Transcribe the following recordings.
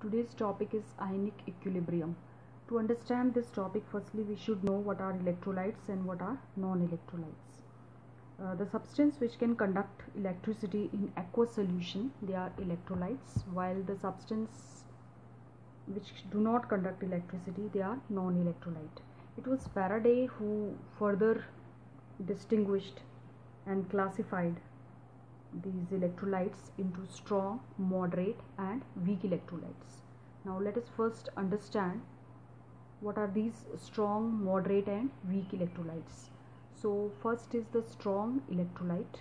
Today's topic is ionic equilibrium. To understand this topic, firstly we should know what are electrolytes and what are non-electrolytes. The substance which can conduct electricity in aqueous solution, they are electrolytes, while the substance which do not conduct electricity, they are non-electrolyte. It was Faraday who further distinguished and classified these electrolytes into strong, moderate and weak electrolytes. Now let us first understand what are these strong, moderate and weak electrolytes. So first is the strong electrolyte.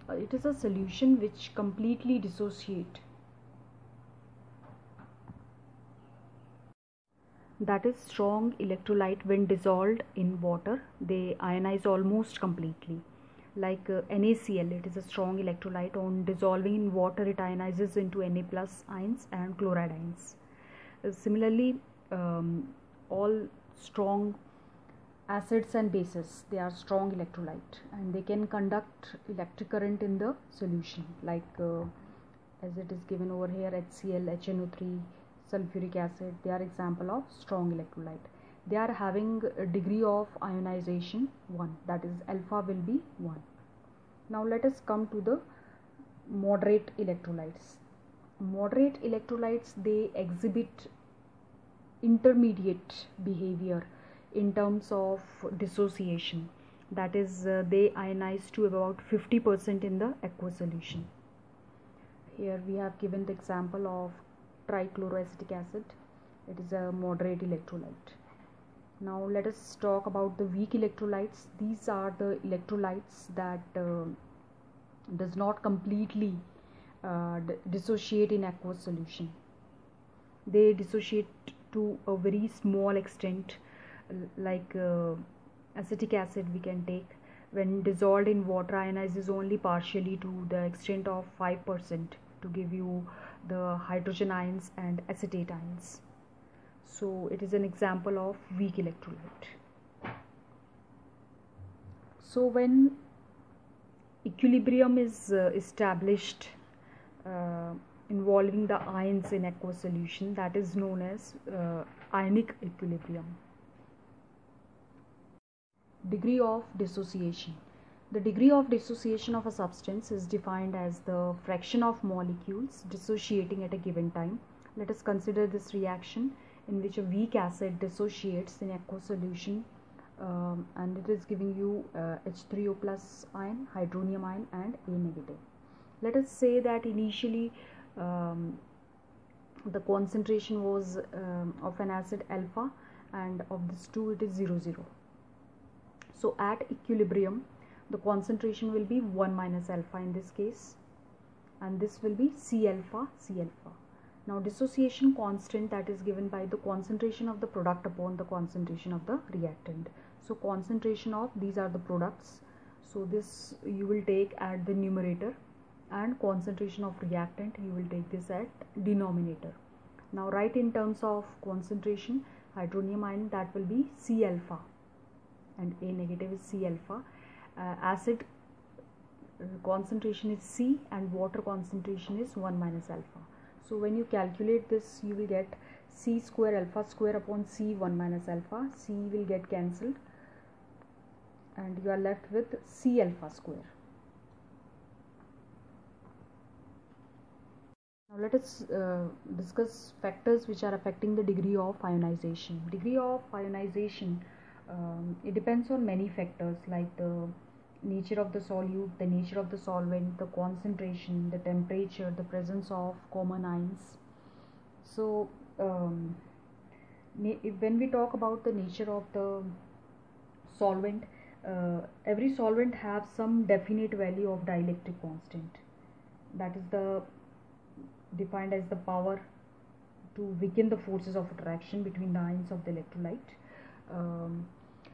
It is a solution which completely dissociate, that is strong electrolyte when dissolved in water, they ionize almost completely. Like NaCl, it is a strong electrolyte. On dissolving in water, it ionizes into Na plus ions and chloride ions. Similarly, all strong acids and bases, they are strong electrolyte and they can conduct electric current in the solution, like as it is given over here, HCl, HNO3, sulfuric acid, they are example of strong electrolyte. They are having a degree of ionization 1, that is alpha will be 1. Now let us come to the moderate electrolytes. Moderate electrolytes, they exhibit intermediate behavior in terms of dissociation, that is they ionize to about 50% in the aqueous solution. Here we have given the example of trichloroacetic acid. It is a moderate electrolyte. Now let us talk about the weak electrolytes. These are the electrolytes that does not completely dissociate in aqueous solution. They dissociate to a very small extent, like acetic acid we can take. When dissolved in water, ionizes only partially to the extent of 5% to give you the hydrogen ions and acetate ions. So it is an example of weak electrolyte. So when equilibrium is established involving the ions in aqueous solution, that is known as ionic equilibrium. Degree of dissociation. The degree of dissociation of a substance is defined as the fraction of molecules dissociating at a given time. Let us consider this reaction in which a weak acid dissociates in aqueous solution, and it is giving you H3O plus ion, hydronium ion and A negative. Let us say that initially the concentration was of an acid alpha, and of this 2 it is 0, 0. So at equilibrium the concentration will be 1 minus alpha in this case, and this will be C alpha, C alpha. Now dissociation constant, that is given by the concentration of the product upon the concentration of the reactant. So concentration of, these are the products, so this you will take at the numerator, and concentration of reactant you will take this at denominator. Now write in terms of concentration, hydronium ion, that will be C alpha and A negative is C alpha. Acid concentration is C and water concentration is 1 minus alpha. So when you calculate this, you will get C square alpha square upon C 1 minus alpha. C will get cancelled and you are left with C alpha square. Now let us discuss factors which are affecting the degree of ionization. Degree of ionization, it depends on many factors like the nature of the solute, the nature of the solvent, the concentration, the temperature, the presence of common ions. So when we talk about the nature of the solvent, every solvent has some definite value of dielectric constant, that is the defined as the power to weaken the forces of attraction between the ions of the electrolyte.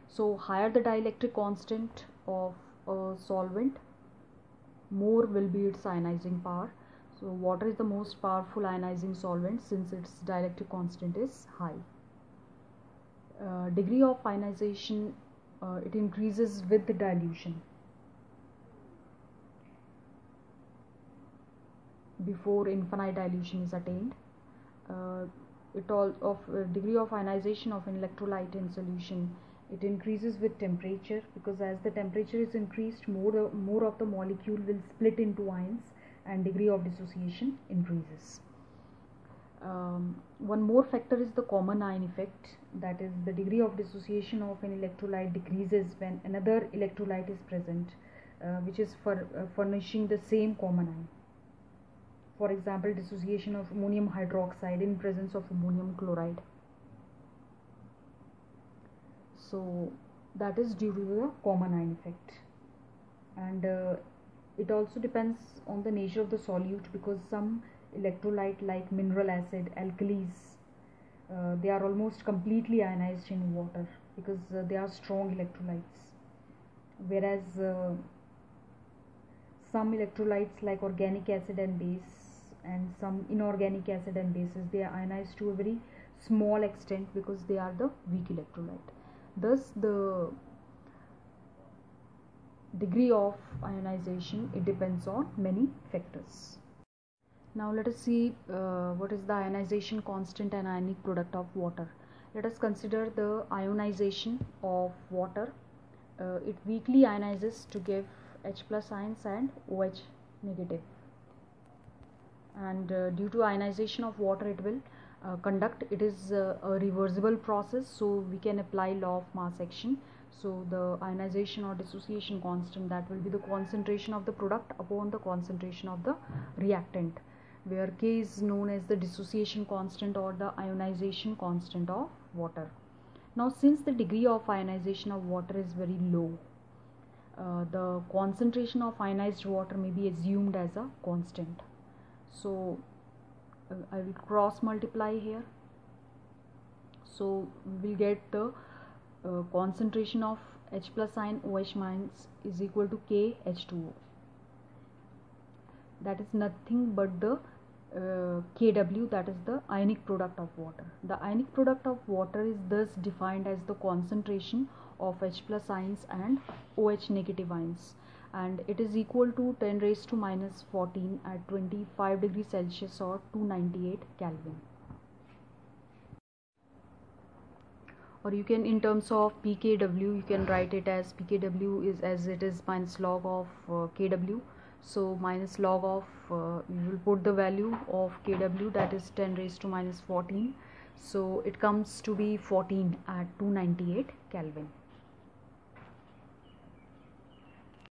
So higher the dielectric constant of a solvent, more will be its ionizing power. So water is the most powerful ionizing solvent since its dielectric constant is high. Degree of ionization, it increases with the dilution. Before infinite dilution is attained, degree of ionization of an electrolyte in solution, it increases with temperature, because as the temperature is increased, more of the molecule will split into ions and degree of dissociation increases. One more factor is the common ion effect, that is the degree of dissociation of an electrolyte decreases when another electrolyte is present, which is furnishing the same common ion. For example, dissociation of ammonium hydroxide in presence of ammonium chloride. So that is due to the common ion effect. And it also depends on the nature of the solute, because some electrolyte like mineral acid, alkalis, they are almost completely ionized in water because they are strong electrolytes, whereas some electrolytes like organic acid and base and some inorganic acid and bases, they are ionized to a very small extent because they are the weak electrolyte. Thus the degree of ionization, it depends on many factors. Now let us see what is the ionization constant and ionic product of water. Let us consider the ionization of water. It weakly ionizes to give H plus ions and OH negative, and due to ionization of water, it will conduct. It is a reversible process, so we can apply law of mass action. So the ionization or dissociation constant, that will be the concentration of the product upon the concentration of the reactant, where K is known as the dissociation constant or the ionization constant of water. Now since the degree of ionization of water is very low, the concentration of ionized water may be assumed as a constant. So I will cross multiply here, so we will get the concentration of H plus ion OH minus is equal to K H2O. That is nothing but the Kw, that is the ionic product of water. The ionic product of water is thus defined as the concentration of H plus ions and OH negative ions, and it is equal to 10 raised to minus 14 at 25 degrees Celsius or 298 Kelvin. Or you can, in terms of pKw, you can write it as pKw is as it is minus log of Kw. So minus log of, you will put the value of Kw, that is 10 raised to minus 14. So it comes to be 14 at 298 Kelvin.